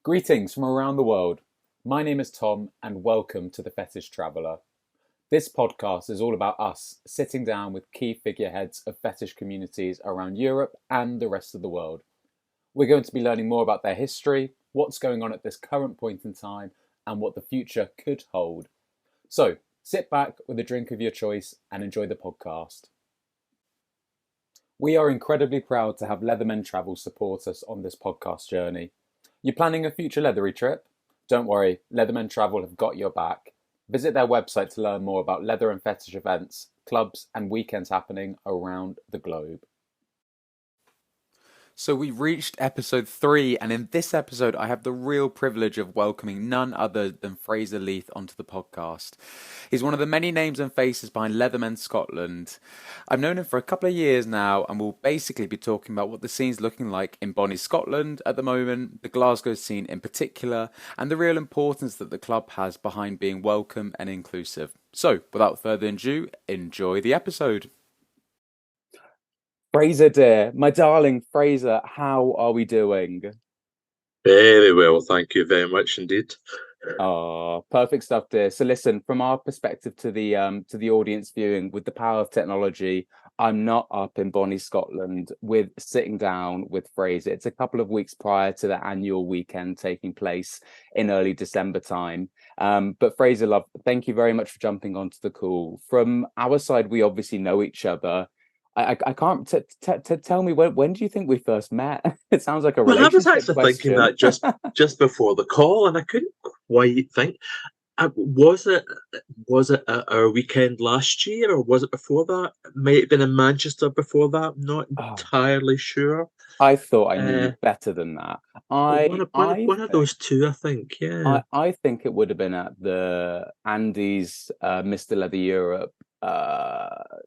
Greetings from around the world. My name is Tom, and welcome to The Fetish Traveller. This podcast is all about us sitting down with key figureheads of fetish communities around Europe and the rest of the world. We're going to be learning more about their history, what's going on at this current point in time, and what the future could hold. So, sit back with a drink of your choice and enjoy the podcast. We are incredibly proud to have Leathermen Travel support us on this podcast journey. You're planning a future leathery trip? Don't worry, Leathermen Travel have got your back. Visit their website to learn more about leather and fetish events, clubs and weekends happening around the globe. So we've reached episode 3, and in this episode I have the real privilege of welcoming none other than Fraser Leith onto the podcast. He's one of the many names and faces behind Leathermen Scotland. I've known him for a couple of years now, and we'll basically be talking about what the scene's looking like in Bonnie, Scotland at the moment, the Glasgow scene in particular, and the real importance that the club has behind being welcome and inclusive. So, without further ado, enjoy the episode. Fraser, dear, my darling Fraser, how are we doing? Very well, thank you very much indeed. Oh, perfect stuff, dear. So listen, from our perspective to the audience viewing, with the power of technology, I'm not up in Bonnie, Scotland, with sitting down with Fraser. It's a couple of weeks prior to the annual weekend taking place in early December time. But Fraser, love, thank you very much for jumping onto the call. From our side, we obviously know each other. I can't tell me when do you think we first met? It sounds like a Well, I was relationship actually thinking question. that just before the call, and I couldn't quite think. Was it our weekend last year, or was it before that? It might have been in Manchester before that. I'm not Oh, entirely sure. I thought I knew Uh, you better than that. one of those two, I think. Yeah. I think it would have been at the Andy's Mr. Leather Europe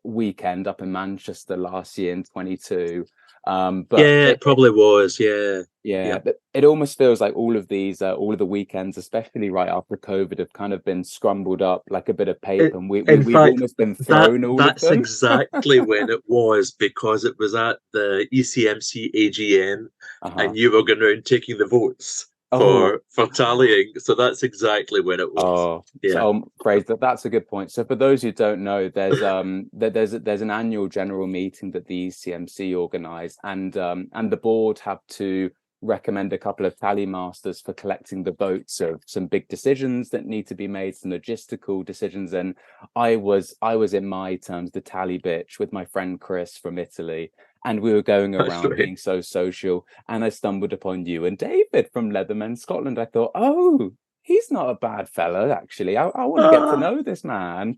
weekend up in Manchester last year in 22. But Yeah, it probably was. Yeah. yeah, Yeah. but it almost feels like all of the weekends, especially right after COVID, have kind of been scrambled up like a bit of paper, and In we've fact, almost been that thrown all of that's them. exactly when it was, because it was at the ECMC AGM, Uh-huh. and you were going around taking the votes Oh, for tallying. So that's exactly when it was. oh, so Yeah. Fraser, that's a good point. So for those who don't know, there's an annual general meeting that the ECMC organise, and the board have to recommend a couple of tally masters for collecting the votes of some big decisions that need to be made, some logistical decisions. And I was in my terms the tally bitch with my friend Chris from Italy, and we were going That's around right. being so social, and I stumbled upon you and David from Leathermen Scotland. I thought, oh, he's not a bad fella, actually. I want to get to Ah, know this man.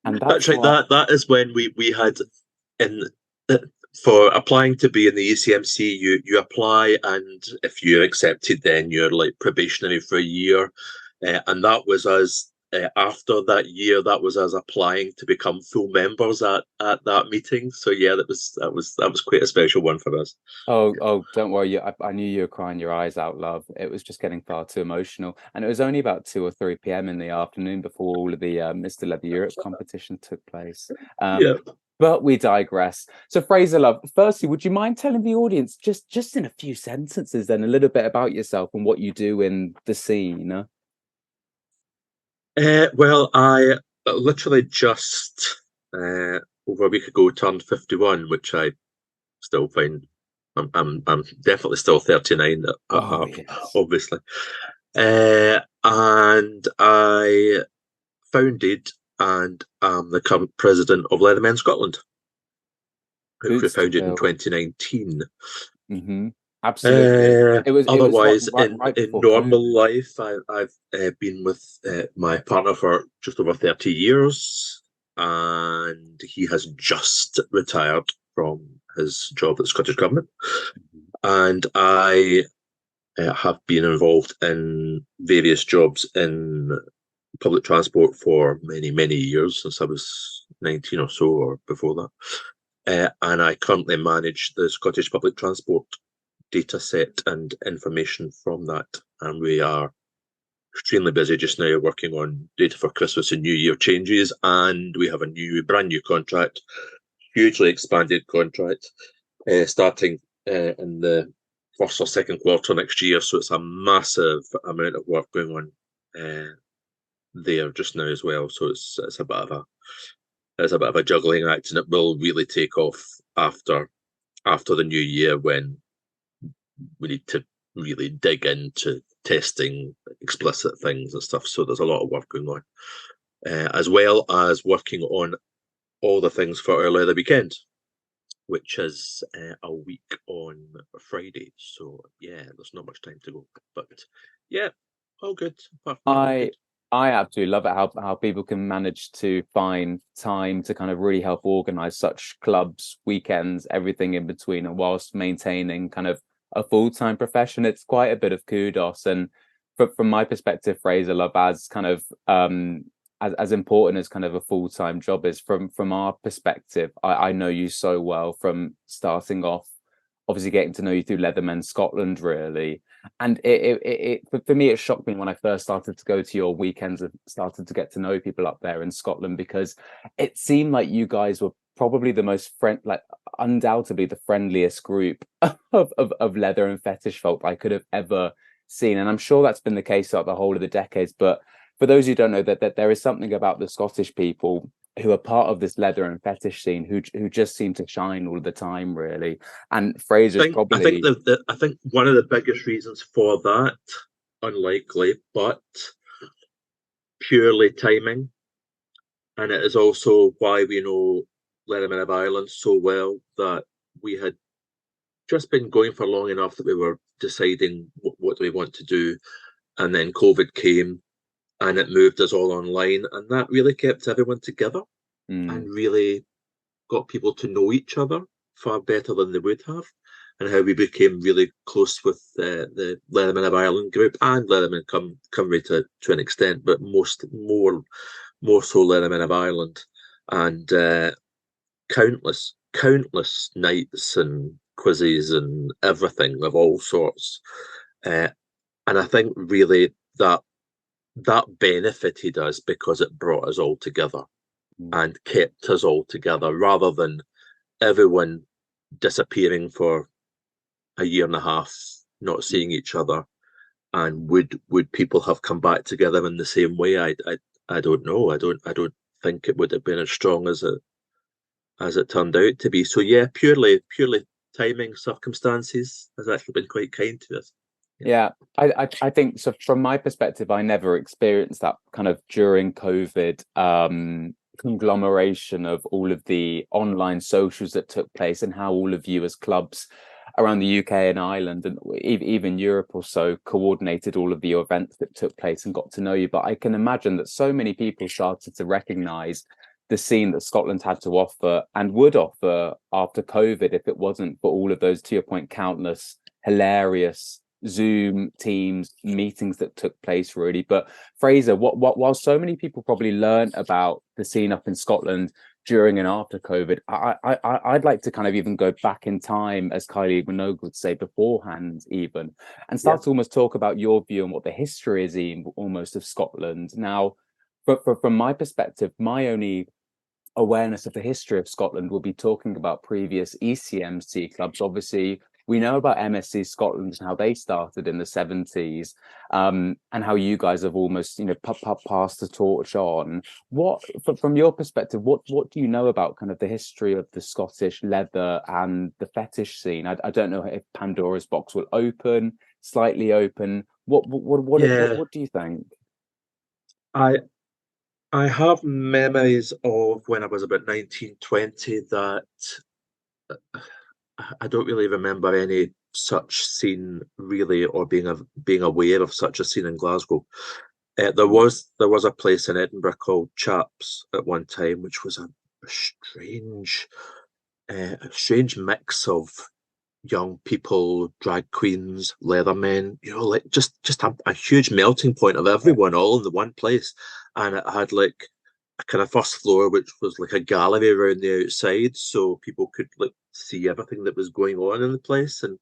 And that's that's right. why. That is when we had in uh, for applying to be in the ECMC. You apply, and if you're accepted, then you're like probationary for a year, and that was us. After that year, that was us applying to become full members at that meeting. So yeah, that was quite a special one for us. Oh, don't worry. I knew you were crying your eyes out, love. It was just getting far too emotional. And it was only about 2 or 3 p.m. in the afternoon before all of the Mr. Leather Europe competition took place. Yeah. But we digress. So, Fraser, love, firstly, would you mind telling the audience just in a few sentences then a little bit about yourself and what you do in the scene? Well, I literally just over a week ago turned 51, which I still find. I'm definitely still 39 at Oh, heart, yes. obviously. And I founded and am the current president of Leathermen Scotland, which we Boots to founded in fill. 2019. Hmm. Absolutely. It was Otherwise, right in before normal COVID. life, I've been with my partner for just over 30 years, and he has just retired from his job at the Scottish Government. Mhm. And I have been involved in various jobs in public transport for many, many years, since I was 19 or so, or before that. And I currently manage the Scottish public transport data set and information from that. And we are extremely busy just now working on data for Christmas and New Year changes. And we have a brand new contract, hugely expanded contract, starting in the first or second quarter next year. So it's a massive amount of work going on there just now as well. So it's a bit of a juggling act, and it will really take off after the new year, when we need to really dig into testing explicit things and stuff. So there's a lot of work going on, as well as working on all the things for our leather weekend, which is a week on Friday. So yeah, there's not much time to go, but yeah, all good. Apart from that, all I good. I absolutely love it how people can manage to find time to kind of really help organize such clubs, weekends, everything in between, and whilst maintaining kind of a full-time profession. It's quite a bit of kudos. And from my perspective, Fraser, love, as kind of as important as kind of a full-time job is, from our perspective, I know you so well from starting off, obviously getting to know you through Leathermen Scotland, really. And for me, it shocked me when I first started to go to your weekends and started to get to know people up there in Scotland, because it seemed like you guys were probably the most like undoubtedly the friendliest group of leather and fetish folk I could have ever seen. And I'm sure that's been the case throughout the whole of the decades. But for those who don't know, that there is something about the Scottish people who are part of this leather and fetish scene who just seem to shine all the time, really. And Fraser's probably I think one of the biggest reasons for that, unlikely, but purely timing, and it is also why we know Leathermen of Ireland so well, that we had just been going for long enough that we were deciding what do we want to do, and then COVID came and it moved us all online, and that really kept everyone together and really got people to know each other far better than they would have, and how we became really close with the Leathermen of Ireland group and Leathermen Cymru to an extent, but more so Leathermen of Ireland, and countless nights and quizzes and everything of all sorts. And I think really that benefited us because it brought us all together and kept us all together, rather than everyone disappearing for a year and a half, not seeing each other. And would people have come back together in the same way? I don't know. I don't think it would have been as strong as it turned out to be. So yeah, purely timing, circumstances has actually been quite kind to us. Yeah, I think so. From my perspective, I never experienced that kind of during COVID conglomeration of all of the online socials that took place, and how all of you as clubs around the UK and Ireland and even Europe or so coordinated all of the events that took place and got to know you. But I can imagine that so many people started to recognize the scene that Scotland had to offer and would offer after COVID, if it wasn't for all of those, to your point, countless hilarious Zoom, Teams meetings that took place, really. But Fraser, while so many people probably learned about the scene up in Scotland during and after COVID, I'd like to kind of even go back in time, as Kylie Minogue would say, beforehand even, and start to almost talk about your view on what the history is almost of Scotland. Now, from my perspective, my only awareness of the history of Scotland will be talking about previous ECMC clubs. Obviously, we know about MSC Scotland and how they started in the 70s, and how you guys have almost, passed the torch on. From your perspective, what do you know about kind of the history of the Scottish leather and the fetish scene? I don't know if Pandora's box will open, slightly open. What do you think? I I have memories of when I was about 19, 20 that I don't really remember any such scene really, or being aware of such a scene in Glasgow. There was a place in Edinburgh called Chaps at one time, which was a strange mix of young people, drag queens, leathermen, like just a huge melting point of everyone all in the one place. And it had like a kind of first floor, which was like a gallery around the outside, so people could like see everything that was going on in the place. And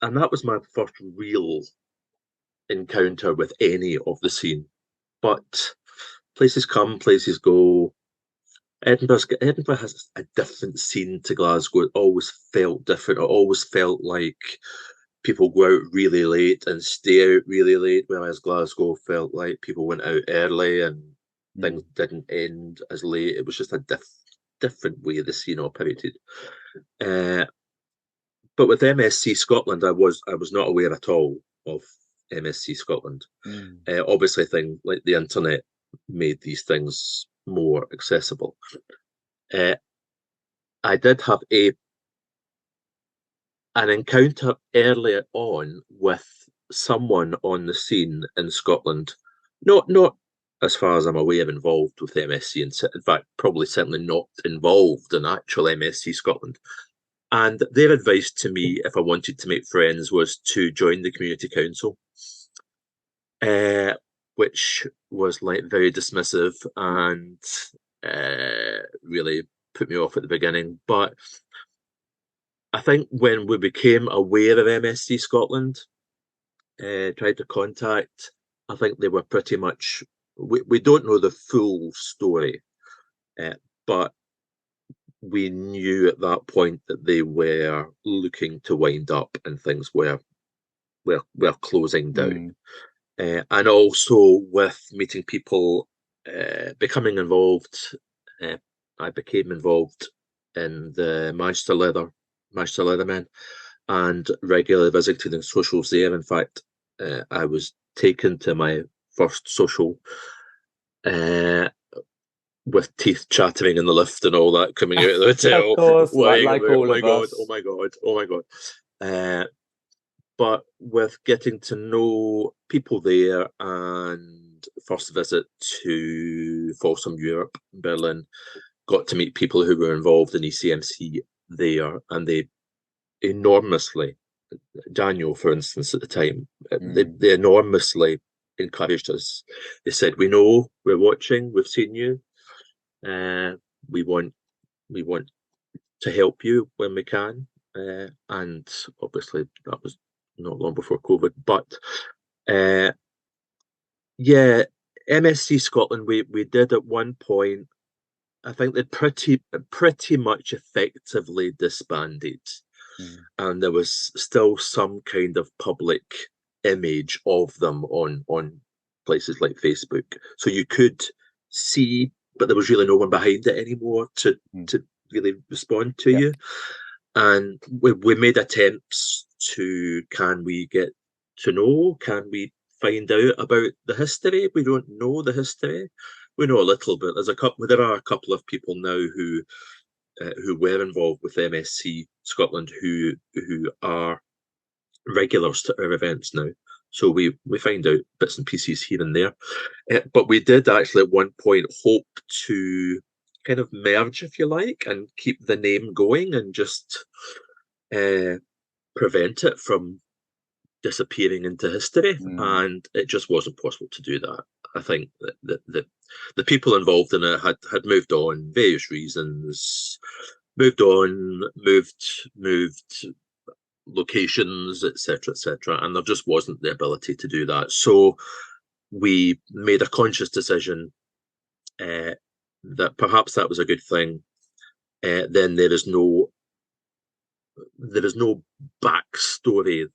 that was my first real encounter with any of the scene. But places come, places go. Edinburgh has a different scene to Glasgow. It always felt different. It always felt like people go out really late and stay out really late, whereas Glasgow felt like people went out early and things Mm. didn't end as late. It was just a different way the scene operated. Uh, but with MSC Scotland, I was not aware at all of MSC Scotland. Mm. Obviously, things like the internet made these things more accessible. Uh, I did have an encounter earlier on with someone on the scene in Scotland, not as far as I'm aware involved with MSC, and in fact probably certainly not involved in actual MSC Scotland. And their advice to me, if I wanted to make friends, was to join the community council, uh, which was like very dismissive and really put me off at the beginning. But I think when we became aware of MSC Scotland, tried to contact, I think they were pretty much, we don't know the full story, but we knew at that point that they were looking to wind up and things were closing down. Mm. And also with meeting people, becoming involved, I became involved in the Manchester Leathermen, and regularly visiting the socials there. In fact, I was taken to my first social uh, with teeth chattering in the lift and all that coming out of the Of hotel, course, worrying like about, oh all my of God, oh us. my God, oh my God. But with getting to know people there and first visit to Folsom Europe, Berlin, got to meet people who were involved in ECMC there, and they enormously, Daniel, for instance, at the time, Mm. they enormously encouraged us. They said, "We know, we're watching, we've seen you. Uh, we want we want to help you when we can." And obviously, that was not long before COVID. But uh, yeah, MSC Scotland, we did at one point. I think they pretty much effectively disbanded, Mm. and there was still some kind of public image of them on places like Facebook, so you could see, but there was really no one behind it anymore Mm. to really respond to Yeah. you. And we made attempts to, can we get to know, can we find out about the history? We don't know the history. We know a little bit. There are a couple of people now who were involved with MSC Scotland who are regulars to our events now. So we find out bits and pieces here and there. But we did actually at one point hope to kind of merge, if you like, and keep the name going and just uh, prevent it from disappearing into history. Mm. And it just wasn't possible to do that. I think that the people involved in it had moved on, various reasons, moved on, moved locations, etc., and there just wasn't the ability to do that. So we made a conscious decision uh, that perhaps that was a good thing. Then there is no backstory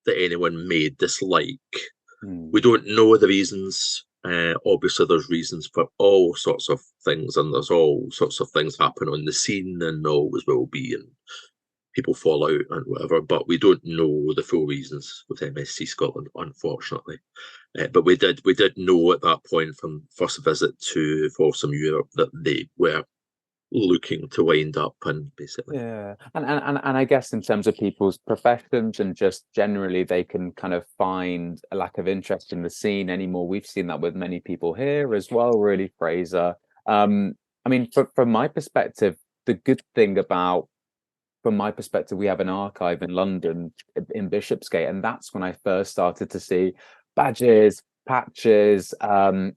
that anyone may dislike. We Mm. don't know the reasons. Obviously, there's reasons for all sorts of things, and there's all sorts of things happen on the scene, and always will be, and people fall out and whatever. But we don't know the full reasons with MSC Scotland, unfortunately. But we did know at that point from first visit to Folsom Europe that they were looking to wind up, and basically. Yeah, and I guess in terms of people's professions and just generally, they can kind of find a lack of interest in the scene anymore. We've seen that with many people here as well, really, Fraser. I mean, from my perspective, the good thing about, from my perspective, we have an archive in London in Bishopsgate, and that's when I first started to see badges, patches,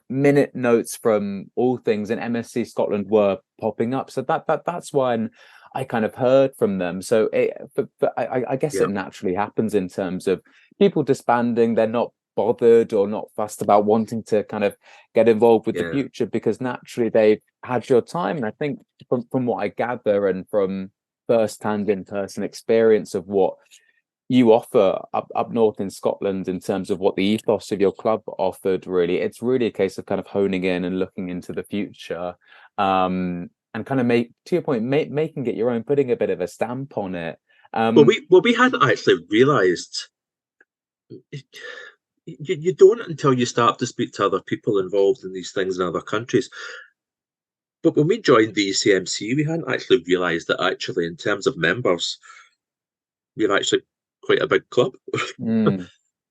minute notes from all things in MSC Scotland were popping up. So that's when I kind of heard from them. So but I guess Yeah. it naturally happens in terms of people disbanding. They're not bothered or not fussed about wanting to kind of get involved with the Yeah. future because naturally they've had your time. And I think from what I gather and from first-hand in-person experience of what you offer up north in Scotland in terms of what the ethos of your club offered, really, it's really a case of kind of honing in and looking into the future, and kind of make, to your point, making it your own, putting a bit of a stamp on it. Well, we hadn't actually realised. You don't until you start to speak to other people involved in these things in other countries. But when we joined the ECMC, we hadn't actually realised that actually, in terms of members, we're actually quite a big club, Mm,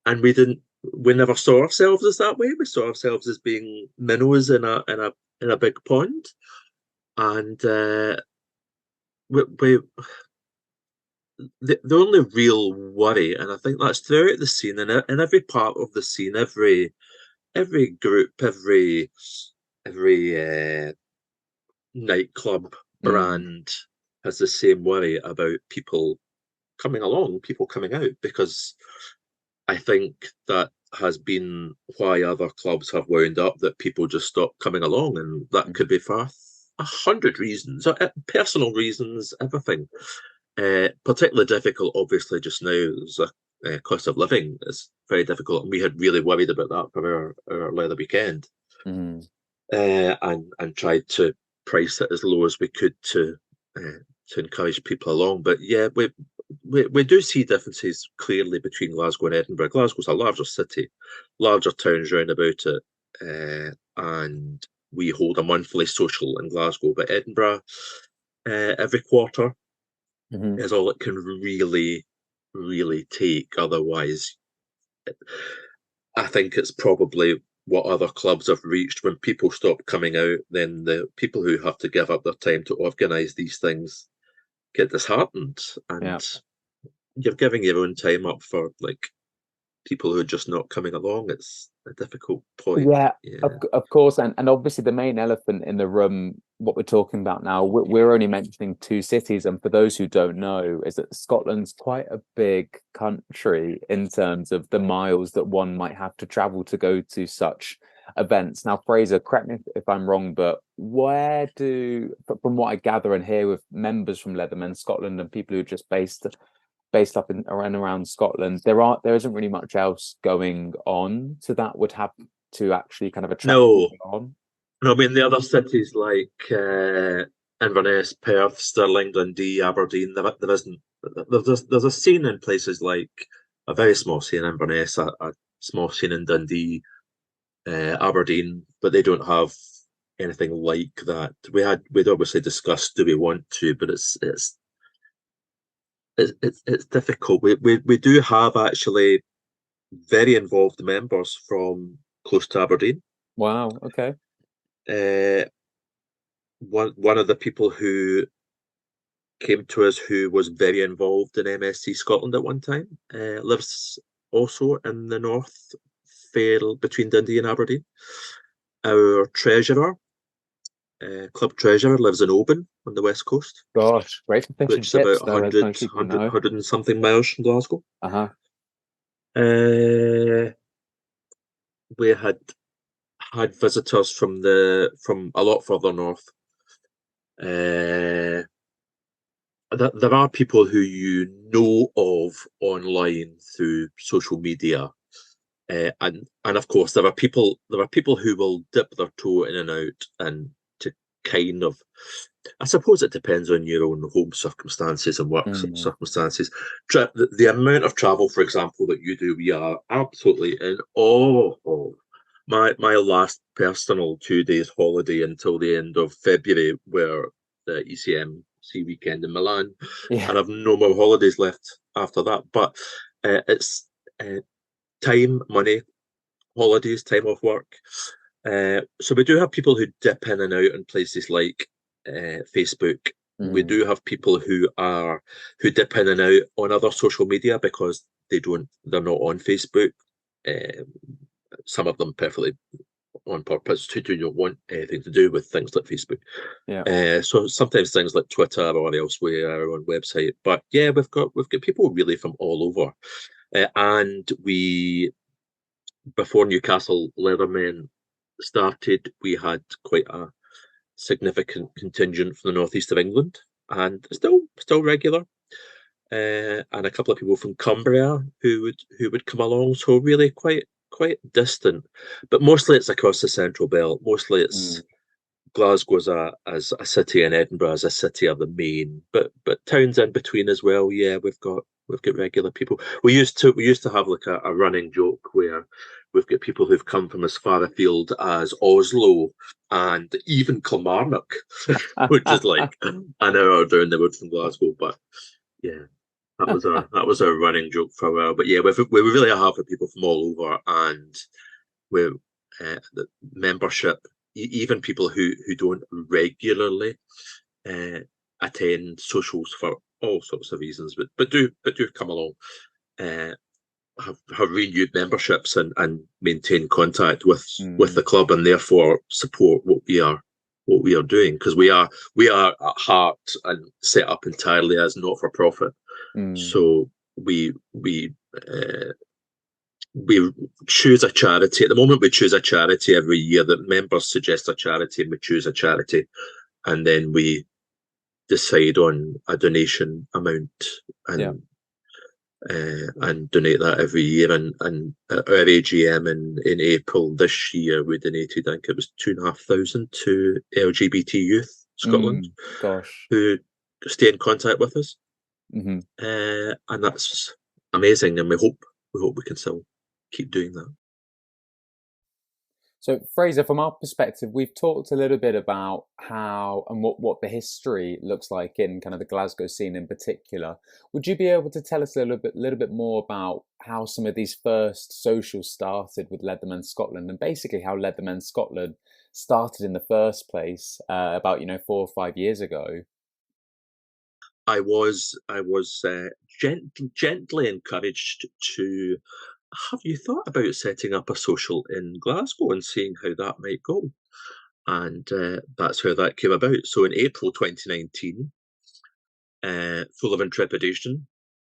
and we never saw ourselves as that way. We saw ourselves as being minnows in a big pond, and we the only real worry, and I think that's throughout the scene, and in every part of the scene, every group, every nightclub mm, brand has the same worry about people coming along, people coming out, because I think that has been why other clubs have wound up, that people just stop coming along, and that could mm. be for 100 reasons, personal reasons, everything. Particularly difficult, obviously, just now. There's a cost of living is very difficult, and we had really worried about that for our leather weekend, Mm. and tried to price it as low as we could to encourage people along. But yeah, we do see differences clearly between Glasgow and Edinburgh. Glasgow's a larger city, larger towns round about it, and we hold a monthly social in Glasgow. But Edinburgh, every quarter Mhm. is all it can really, really take. Otherwise, I think it's probably what other clubs have reached. When people stop coming out, then the people who have to give up their time to organise these things get disheartened, Yeah. and you're giving your own time up for like people who are just not coming along. It's a difficult point. Yeah, Yeah. of course, and obviously the main elephant in the room, what we're talking about now, we're only mentioning two cities, and for those who don't know, is that Scotland's quite a big country in terms of the miles that one might have to travel to go to such events. Now, Fraser, correct me if I'm wrong, but from what I gather and hear with members from Leathermen Scotland and people who are just based up in around Scotland, there isn't really much else going on, so that would have to actually kind of attract No, people on. no. I mean the other cities like Inverness, Perth, Stirling, Dundee, Aberdeen. There isn't. There's a scene in places like a very small scene in Inverness, a small scene in Dundee, Aberdeen, but they don't have anything like that. We'd obviously discussed, do we want to, but it's difficult. We do have actually very involved members from close to Aberdeen. Wow. Okay. Uh, one of the people who came to us, who was very involved in MSC Scotland at one time, lives also in the north, fair between Dundee and Aberdeen. Our treasurer, club treasurer, lives in Oban on the west coast, Gosh, great for fish and which is about chips, though, as 100, most people know. and something miles from Glasgow. Uh-huh. Uh, we had visitors from a lot further north. Uh, there are people who you know of online through social media, and of course there are people who will dip their toe in and out, and to kind of, I suppose it depends on your own home circumstances and work Mm. circumstances. The amount of travel, for example, that you do, we are absolutely in awe of. My last personal 2 days holiday until the end of February were the ECMC weekend in Milan, Yeah. and I've no more holidays left after that. But it's time, money, holidays, time off work. So we do have people who dip in and out in places like Facebook. We Mm. do have people who dip in and out on other social media because they're not on Facebook. Um, some of them perfectly on purpose to do not want anything to do with things like Facebook. Yeah. So sometimes things like Twitter or elsewhere on website. But yeah, we've got people really from all over, and we before Newcastle Leathermen started, we had quite a significant contingent from the northeast of England, and still regular. And a couple of people from Cumbria who would come along. So really quite distant, but mostly it's across the Central Belt. Mostly it's Mm. Glasgow as a city and Edinburgh as a city are the main, but towns in between as well. Yeah, we've got regular people. We used to have like a running joke where we've got people who've come from as far afield as Oslo and even Kilmarnock, which is like an hour down the road from Glasgow. But yeah, that was our running joke for a while. But yeah, we really have people from all over, and we're the membership, even people who don't regularly uh, attend socials for all sorts of reasons, but do come along, uh, have renewed memberships and maintain contact with the Mm. club, and therefore support what we are doing, because we are at heart and set up entirely as not for profit. Mm. So we choose a charity. At the moment, we choose a charity every year. The members suggest a charity, and we choose a charity, and then we decide on a donation amount Yeah. and donate that every year. And at our AGM in April this year, we donated, I think it was 2,500 to LGBT Youth Scotland, Mm. Gosh. who stay in contact with us, Hmm. and that's amazing. And we hope we can still keep doing that. So, Fraser, from our perspective, we've talked a little bit about how and what the history looks like in kind of the Glasgow scene in particular. Would you be able to tell us a little bit more about how some of these first socials started with Leathermen Scotland, and basically how Leathermen Scotland started in the first place about 4 or 5 years ago? I was gently encouraged to have you thought about setting up a social in Glasgow and seeing how that might go, and that's how that came about. So in April 2019, full of intrepidation,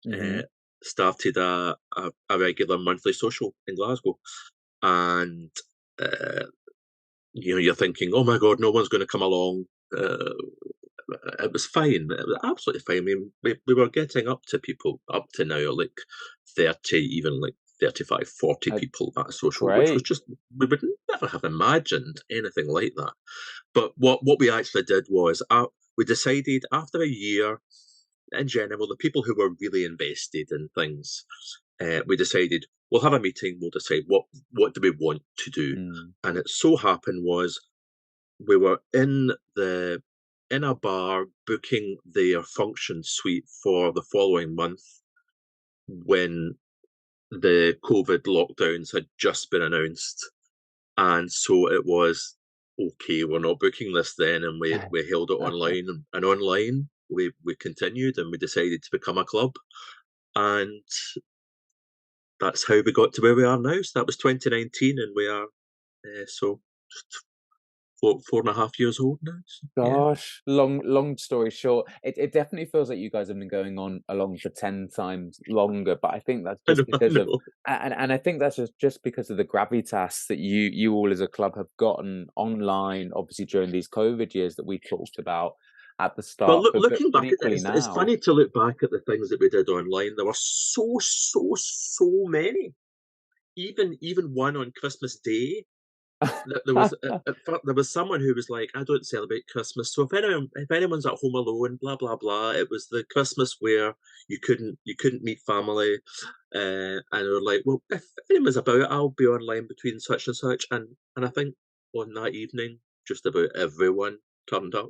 Hmm. uh, started a regular monthly social in Glasgow, and uh, you're thinking, oh my god, no one's going to come along. Uh, it was fine. It was absolutely fine. I mean, we were getting up to people up to now, like 30, even like 35, 40 Uh, people at a social, which was Great. just, we would never have imagined anything like that. But what we actually did was we decided after a year, in general, the people who were really invested in things, we decided we'll have a meeting, we'll decide what do we want to do. Mm. And it so happened was we were in a bar booking their function suite for the following month when the COVID lockdowns had just been announced. And so it was, okay, we're not booking this then, and we held it online, and online we continued, and we decided to become a club, and that's how we got to where we are now. So that was 2019, and we are so just 4.5 years old now. So, yeah. Gosh, long story short, it definitely feels like you guys have been going on along for 10 times longer, but I think that's I just know, I because of know. and I think that's just because of the gravitas that you all as a club have gotten online, obviously during these COVID years that we talked about at the Well, start, looking but back at it, equally it's now. funny to look back at the things that we did online. There were so many. Even one on Christmas Day. There was there was someone who was like, "I don't celebrate Christmas, so if anyone's at home alone, blah blah blah." It was the Christmas where you couldn't meet family, and they were like, "Well, if anyone's about, I'll be online between such and such." And I think on that evening, just about everyone turned up,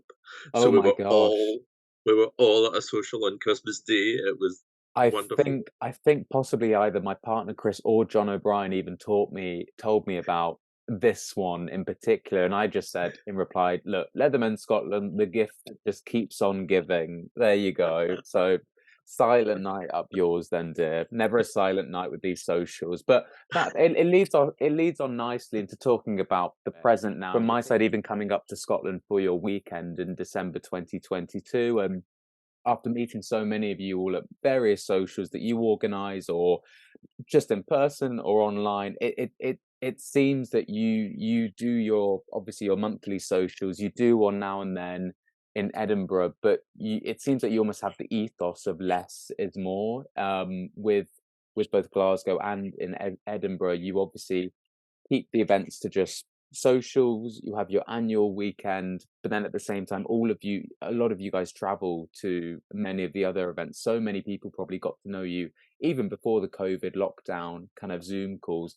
so Oh my gosh. we were all at a social on Christmas Day. It was I wonderful. think possibly either my partner Chris or John O'Brien even told me about this one in particular, and I just said in reply, "Look, Leathermen Scotland, the gift just keeps on giving." There you go. So silent night up yours then, dear. Never a silent night with these socials. But it leads on nicely into talking about the present now. From my side, even coming up to Scotland for your weekend in December 2022, and after meeting so many of you all at various socials that you organise, or just in person or online, it seems that you do your, obviously, your monthly socials, you do one now and then in Edinburgh, but it seems that you almost have the ethos of less is more, with both Glasgow and in Edinburgh. You obviously keep the events to just socials, you have your annual weekend, but then at the same time, a lot of you guys travel to many of the other events. So many people probably got to know you even before the COVID lockdown kind of Zoom calls,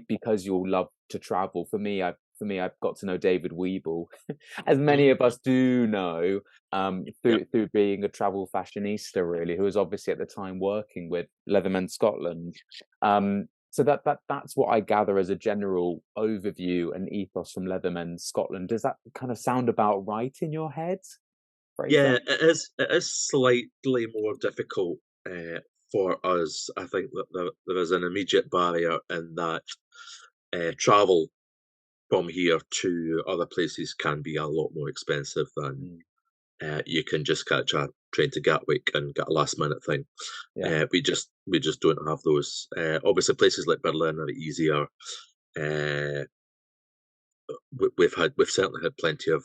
because you all love to travel. I've got to know David Weeble, as many of us do know, Yep. through being a travel fashionista, really, who was obviously at the time working with Leathermen Scotland. So that's what I gather as a general overview and ethos from Leathermen Scotland. Does that kind of sound about right in your head, Fraser? Yeah, it is. It is slightly more difficult for us. I think that there is an immediate barrier in that travel from here to other places can be a lot more expensive than you can just catch a train to Gatwick and get a last minute thing. Yeah. We just don't have those. Obviously, places like Berlin are easier. Uh, we've certainly had plenty of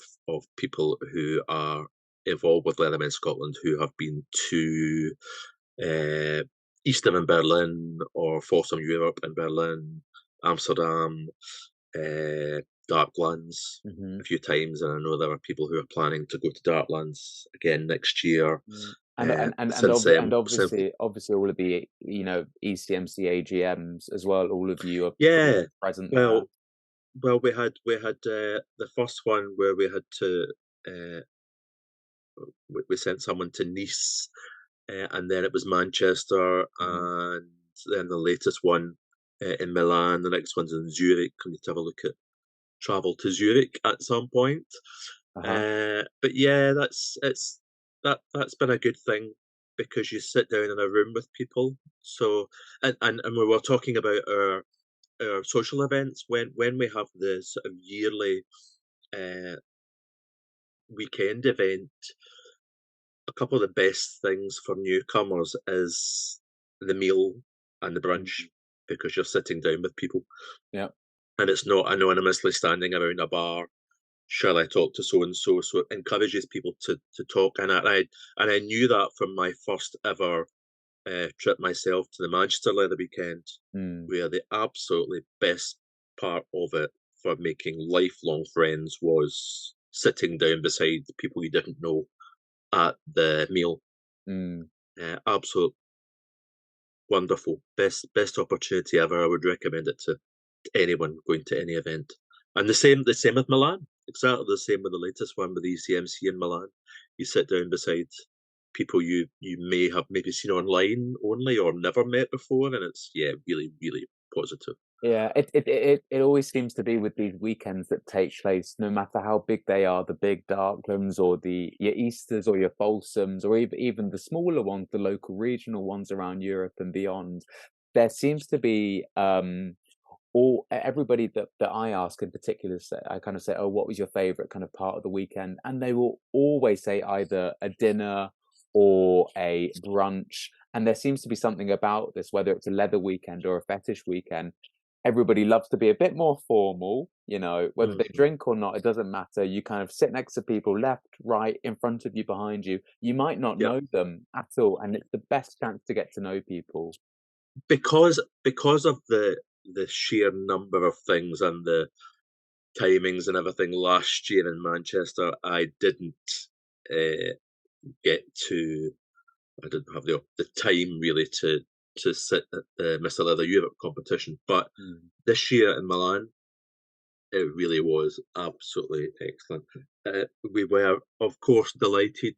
people who are involved with Leathermen Scotland who have been to uh, Easter in Berlin or Forum Europe in Berlin, Amsterdam, uh, Darklands Hmm. a few times, and I know there are people who are planning to go to Darklands again next year. And Since obviously all of the, ECMC AGMs as well. All of you are yeah, present there. well, we had the first one where we had to uh, we sent someone to Nice, and then it was Manchester, Hmm. and then the latest one in Milan. The next one's in Zurich. We need to have a look at travel to Zurich at some point. Uh-huh. But yeah, that's been a good thing because you sit down in a room with people. So and we were talking about our social events when we have the sort of yearly uh, weekend event. A couple of the best things for newcomers is the meal and the brunch Mhm. because you're sitting down with people Yeah. and it's not anonymously standing around a bar. Shall I talk to so and so? So it encourages people to talk, and I knew that from my first ever trip myself to the Manchester Leather Weekend, Mm. where the absolutely best part of it for making lifelong friends was sitting down beside the people you didn't know at the meal. Mm. Absolute wonderful, best opportunity ever. I would recommend it to anyone going to any event. And the same with Milan. Exactly the same with the latest one with the ECMC in Milan. You sit down beside people you may have maybe seen online only or never met before, and it's really really positive. Yeah, it always seems to be with these weekends that take place, no matter how big they are, the big Darklands or your Easters or your Folsoms, or even the smaller ones, the local regional ones around Europe and beyond. There seems to be all everybody that I ask in particular, I kind of say, oh, what was your favorite kind of part of the weekend? And they will always say either a dinner or a brunch. And there seems to be something about this, whether it's a leather weekend or a fetish weekend. Everybody loves to be a bit more formal, whether they Mhm. drink or not, it doesn't matter. You kind of sit next to people left, right, in front of you, behind you. You might not Yep. know them at all. And it's the best chance to get to know people. Because of the sheer number of things and the timings and everything last year in Manchester, I didn't uh, get to. I didn't have the time really to sit at the Mr. Leather Europe competition. But Mm. this year in Milan, it really was absolutely excellent. We were, of course, delighted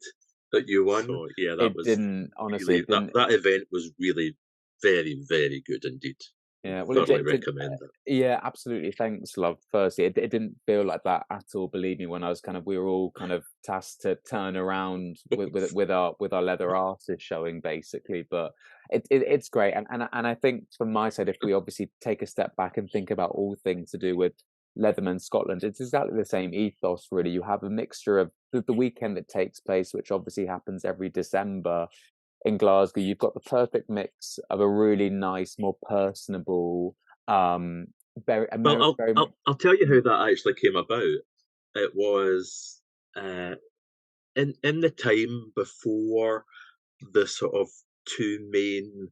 that you won. So yeah, that It was didn't, honestly, really it didn't. that event was really very very good indeed. Yeah, well, Thoroughly it did. recommend it. Yeah, absolutely. Thanks, love. Firstly, it didn't feel like that at all. Believe me, when we were all kind of tasked to turn around with our leather artist showing, basically. But it's great, and I think from my side, if we obviously take a step back and think about all things to do with Leathermen Scotland, it's exactly the same ethos, really. You have a mixture of the weekend that takes place, which obviously happens every December in Glasgow. You've got the perfect mix of a really nice, more personable, very, Well, very. I'll tell you how that actually came about. It was in the time before the sort of two main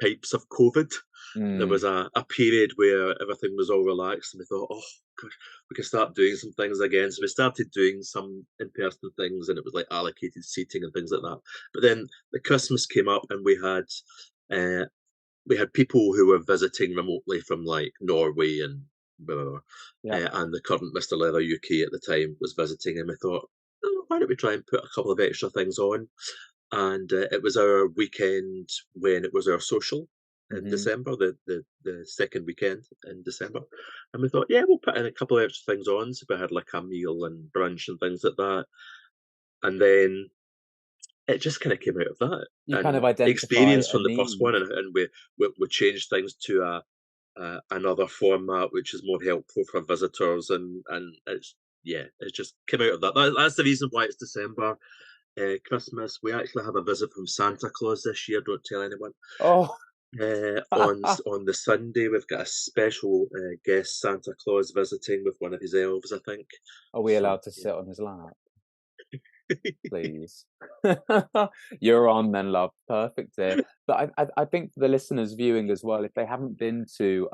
types of COVID. There Mm, was a period where everything was all relaxed, and we thought, oh gosh, we can start doing some things again. So we started doing some in-person things, and it was like allocated seating and things like that. But then the Christmas came up, and uh, we had people who were visiting remotely from like Norway and blah, blah, blah. yeah. And the current Mr. Leather UK at the time was visiting, and we thought, oh, why don't we try and put a couple of extra things on? And it was our weekend when it was our social in Hmm. December, the second weekend in December, and we thought, yeah, we'll put in a couple of extra things on. So we had like a meal and brunch and things like that, and then it just kind of came out of that You kind and of identify experience a from the first need. one, and we changed things to another format which is more helpful for visitors, and it's yeah, it's just came out of that's the reason why it's December. Christmas, we actually have a visit from Santa Claus this year. Don't tell anyone. Oh, On the Sunday, we've got a special guest Santa Claus visiting with one of his elves, I think. are we So allowed to yeah. sit on his lap, please? You're on then, love. Perfect, dear. But I think for the listeners viewing as well, if they haven't been to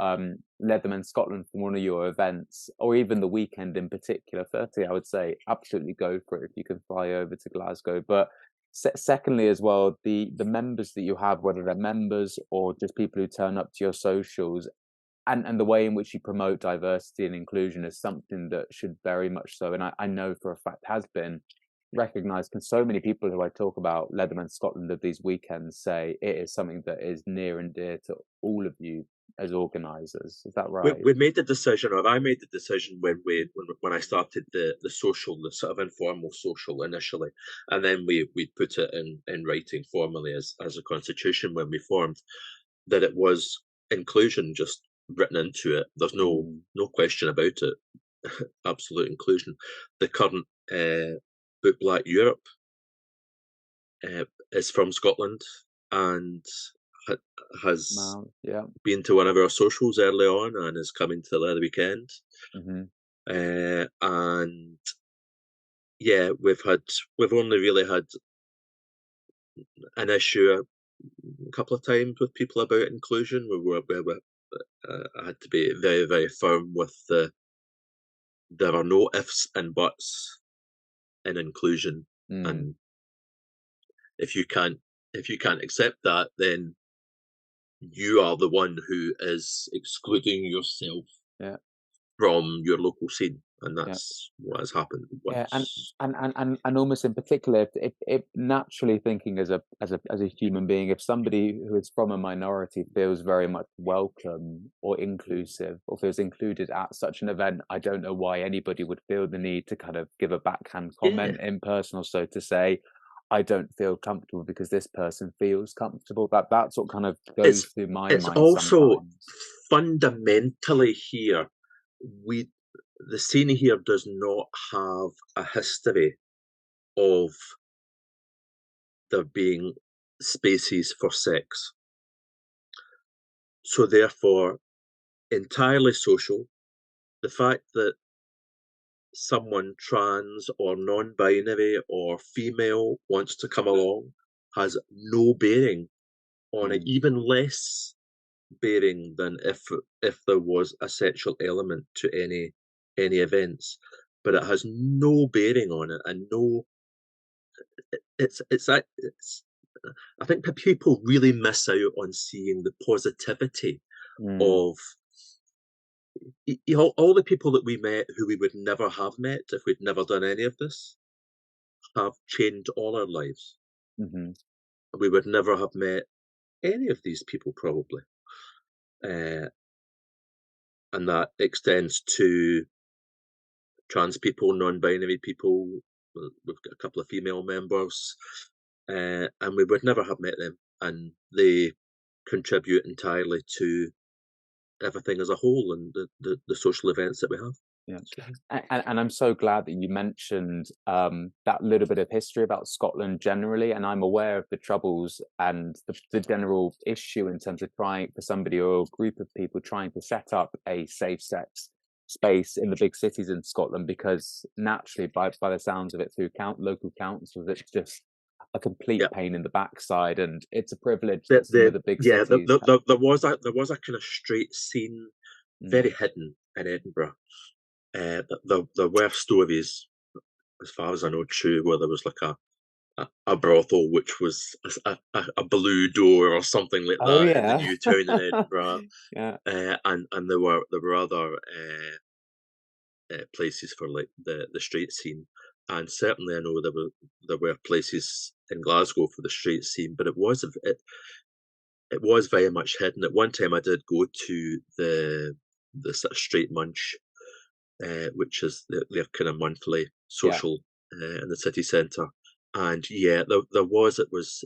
Leathermen Scotland for one of your events, or even the weekend in particular, firstly, I would say absolutely go for it if you can fly over to Glasgow. But secondly, as well, the members that you have, whether they're members or just people who turn up to your socials, and the way in which you promote diversity and inclusion is something that should very much so, and I know for a fact has been recognized, because so many people who I talk about Leatherman Scotland of these weekends say it is something that is near and dear to all of you as organizers. Is that right? We made the decision, or I made the decision when I started the social, the sort of informal social initially, and then we put it in writing formally as a constitution when we formed, that it was inclusion just written into it. There's Mm. no question about it. Absolute inclusion. The current book Black Europe is from Scotland and has Yeah. been to one of our socials early on and is coming to the other weekend. Hmm. And yeah, we've only really had an issue a couple of times with people about inclusion. I had to be very very firm with there are no ifs and buts in inclusion, Mm. and if you can't accept that, then you are the one who is excluding yourself Yeah. from your local scene, and Yeah. that's what has happened Yeah, once. and almost in particular, if naturally thinking as a human being, if somebody who is from a minority feels very much welcome or inclusive or feels included at such an event, I don't know why anybody would feel the need to kind of give a backhand Yeah, comment in person, or so to say, I don't feel comfortable because this person feels comfortable. That's what kind of goes it's through my it's mind also sometimes. fundamentally here. We the scene here does not have a history of there being spaces for sex, so therefore entirely social. The fact that someone trans or non-binary or female wants to come along has no bearing on it, Mm, even less bearing than if there was a sexual element to any events, but it has no bearing on it, and no, it's I think people really miss out on seeing the positivity mm, of all the people that we met who we would never have met if we'd never done any of this have changed all our lives. mhm, We would never have met any of these people probably, uh, and that extends to trans people, non-binary people. We've got a couple of female members, and we would never have met them, and they contribute entirely to everything as a whole and the social events that we have. Yeah, and I'm so glad that you mentioned that little bit of history about Scotland generally, and I'm aware of the troubles and the general issue in terms of trying for somebody or a group of people trying to set up a safe sex space in the big cities in Scotland, because naturally, by the sounds of it, through local councils, it's just a complete Yeah, pain in the backside, and it's a privilege that some of the big yeah, cities have. there was a kind of straight scene, Mm. very hidden in Edinburgh. There were stories, as far as I know, true, where there was like a brothel which was a blue door or something like Oh that in the yeah. new town in Edinburgh, Yeah, and there were other places for like the street scene, and certainly I know there were places in Glasgow for the street scene, but it was very much hidden. At one time, I did go to the sort of Straight Munch, which is their kind of monthly yeah, social in the city centre. And yeah, there was it was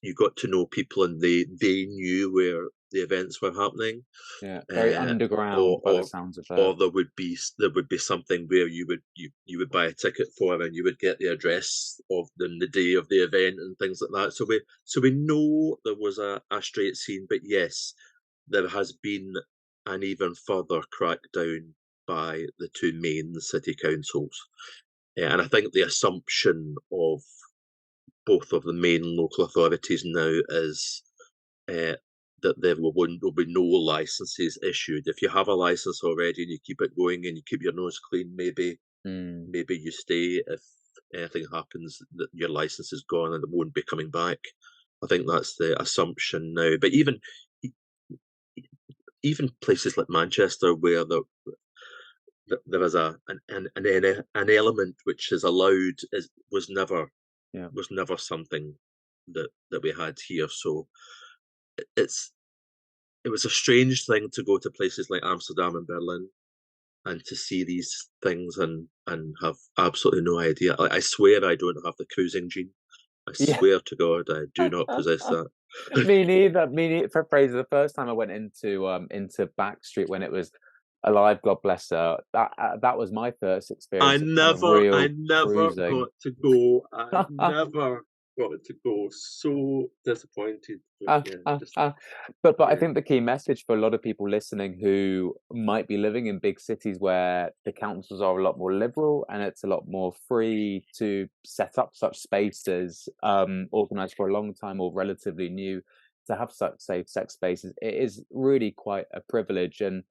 you got to know people and they knew where the events were happening, yeah. Very uh, or underground by the or sounds of it. or there would be something where you would buy a ticket for and you would get the address of them the day of the event and things like that. So we know there was a straight scene, but yes, there has been an even further crackdown by the two main city councils. Yeah, and I think the assumption of both of the main local authorities now is uh, that will be no licenses issued. If you have a license already and you keep it going and you keep your nose clean, Mm. maybe you stay. If anything happens, that your license is gone and it won't be coming back. I think that's the assumption now. But even places like Manchester, where there is an element which is allowed, Yeah. was never something that we had here. So it's it was a strange thing to go to places like Amsterdam and Berlin and to see these things and have absolutely no idea. I swear I don't have the cruising gene. I Yeah. swear to God I do not possess that. Me neither. Me neither. For Fraser, the first time I went into Backstreet when it was alive, God bless her. That was my first experience of kind of I real never cruising. got to go. I never got to go. So disappointed. But Uh, yeah, uh, just uh. But I yeah, think the key message for a lot of people listening who might be living in big cities where the councils are a lot more liberal and it's a lot more free to set up such spaces, organized for a long time or relatively new, to have such safe sex spaces, it is really quite a privilege. And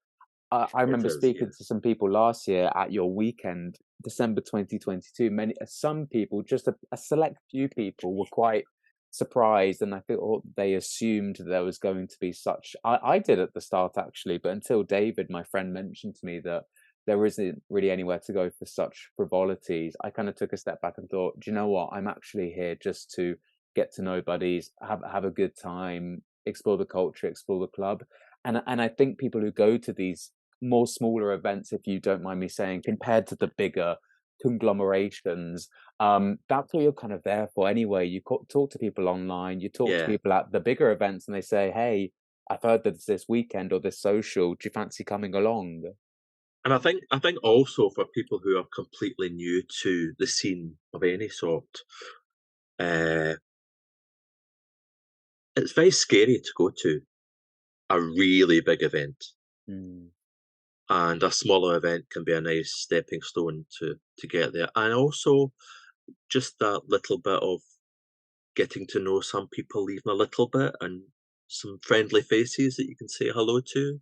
I it remember is. speaking Yeah, to some people last year at your weekend, December 2022. Some people, just a select few people, were quite surprised, and I think they assumed there was going to be such. I did at the start actually, but until David, my friend, mentioned to me that there isn't really anywhere to go for such frivolities, I kind of took a step back and thought, do you know what? I'm actually here just to get to know buddies, have a good time, explore the culture, explore the club. And I think people who go to these more smaller events, if you don't mind me saying, compared to the bigger conglomerations, that's what you're kind of there for anyway. You talk to people online, you talk to yeah. people at the bigger events, and they say, hey, I've heard that it's this weekend or this social, do you fancy coming along? And I think also for people who are completely new to the scene of any sort, uh, it's very scary to go to a really big event, Mm. and a smaller event can be a nice stepping stone to get there. And also just that little bit of getting to know some people even a little bit and some friendly faces that you can say hello to.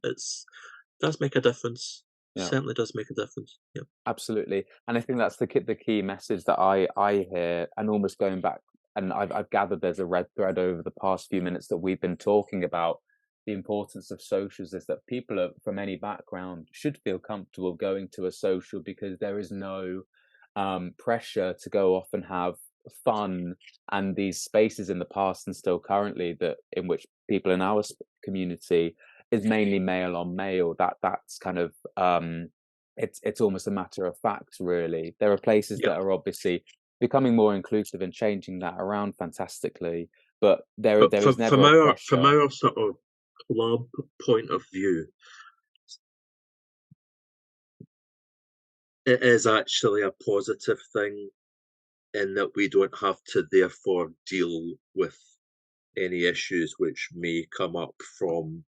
Does make a difference. Yeah. Certainly does make a difference. Yeah. Absolutely, and I think that's the key message that I hear, and almost going back, and I've gathered there's a red thread over the past few minutes that we've been talking about the importance of socials is that people from any background should feel comfortable going to a social because there is no pressure to go off and have fun, and these spaces in the past and still currently that in which people in our community is mainly male on male, that's kind of it's almost a matter of fact, really. There are places Yeah. that are obviously becoming more inclusive and changing that around fantastically, but there But is never a from pressure. our sort of club point of view, it is actually a positive thing in that we don't have to therefore deal with any issues which may come up from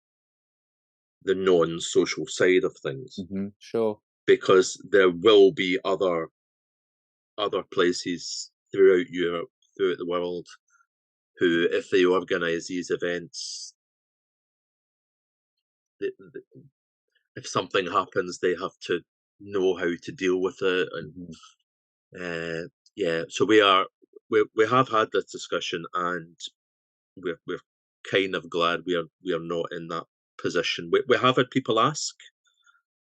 the non-social side of things, Sure. because there will be other places throughout Europe, throughout the world, who, if they organise these events, if something happens, they have to know how to deal with it, and yeah. So we have had this discussion, and we're kind of glad we are not in that position. We have had people ask,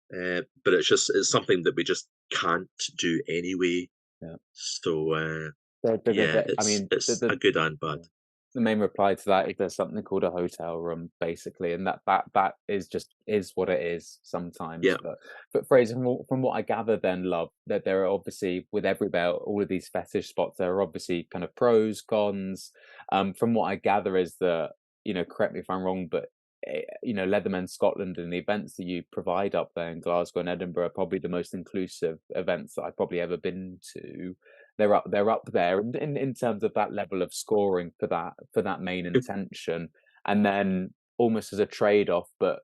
but it's something that we just can't do anyway. Yeah. So I it's mean, a good and bad. the main reply to that is there's something called a hotel room, basically, and that is what it is sometimes. Yeah. But Fraser, from what I gather, then, love, that there are obviously, with all of these fetish spots, there are obviously kind of pros, cons. From what I gather is that, correct me if I'm wrong, but Leathermen Scotland and the events that you provide up there in Glasgow and Edinburgh are probably the most inclusive events that I've probably ever been to. They're up there in terms of that level of scoring for that main intention. And then, almost as a trade-off, but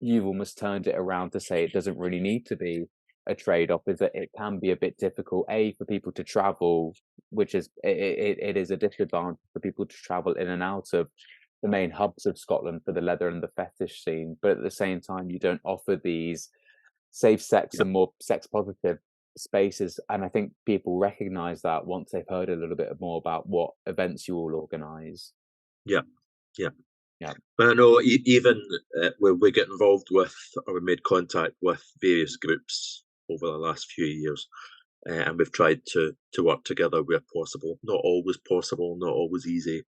you've almost turned it around to say it doesn't really need to be a trade-off, is that it can be a bit difficult for people to travel, which is it is a disadvantage for people to travel in and out of the main hubs of Scotland for the leather and the fetish scene. But at the same time, you don't offer these safe sex and more sex positive spaces, and I think people recognize that once they've heard a little bit more about what events you all organize. Yeah. But I know even when we get involved with, or we made contact with various groups over the last few years, and we've tried to work together where possible. Not always possible, not always easy.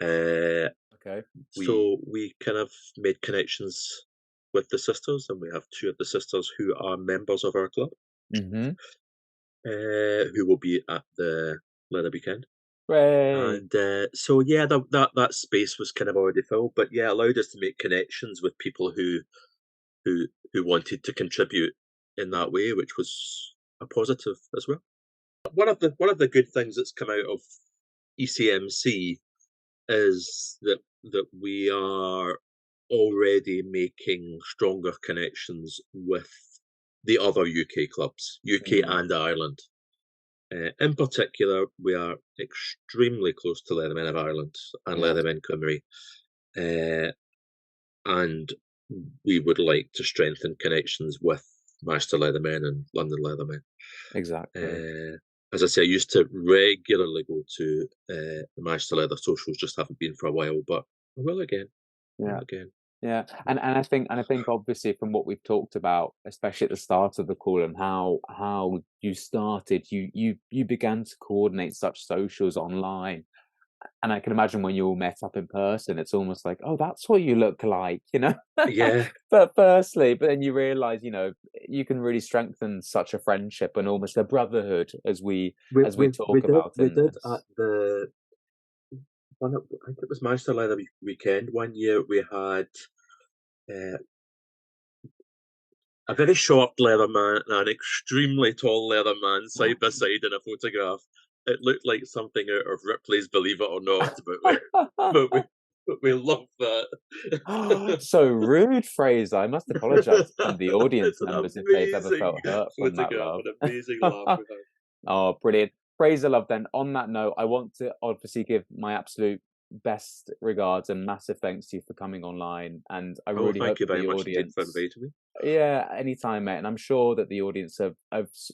Okay. So we kind of made connections with the sisters, and we have two of the sisters who are members of our club, who will be at the Leather Weekend. Right. And so yeah, that space was kind of already filled, but yeah, allowed us to make connections with people who wanted to contribute in that way, which was a positive as well. One of the good things that's come out of ECMC is that we are already making stronger connections with the other UK clubs, UK and Ireland. In particular, we are extremely close to Leathermen of Ireland and Leathermen Cymru, and we would like to strengthen connections with Master Leathermen and London Leathermen. Exactly. As I say, I used to regularly go to the Master Leather socials, just haven't been for a while, but I will again. Yeah, and I think obviously from what we've talked about, especially at the start of the call, and how you started, you began to coordinate such socials online, and I can imagine when you all met up in person, it's almost like, oh, that's what you look like, Yeah. But then you realise, you can really strengthen such a friendship and almost a brotherhood as we talk about. We did at the one. I think it was Master Leather Weekend. One year we had a very short leather man and an extremely tall leather man side by side in a photograph. It looked like something out of Ripley's Believe It or Not, but we love that. So rude, Fraser. I must apologise to the audience members if they've ever felt hurt from that, love. An amazing laugh we had. Oh, brilliant. Fraser, love, then, on that note, I want to obviously give my absolute best regards and massive thanks to you for coming online, and I really thank hope you very the much audience for inviting me. Yeah, anytime, mate. And I'm sure that the audience have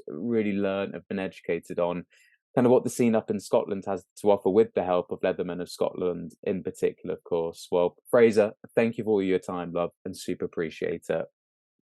really learned, have been educated on kind of what the scene up in Scotland has to offer, with the help of Leathermen of Scotland in particular, of course. Well, Fraser, thank you for all your time, love, and super appreciate it.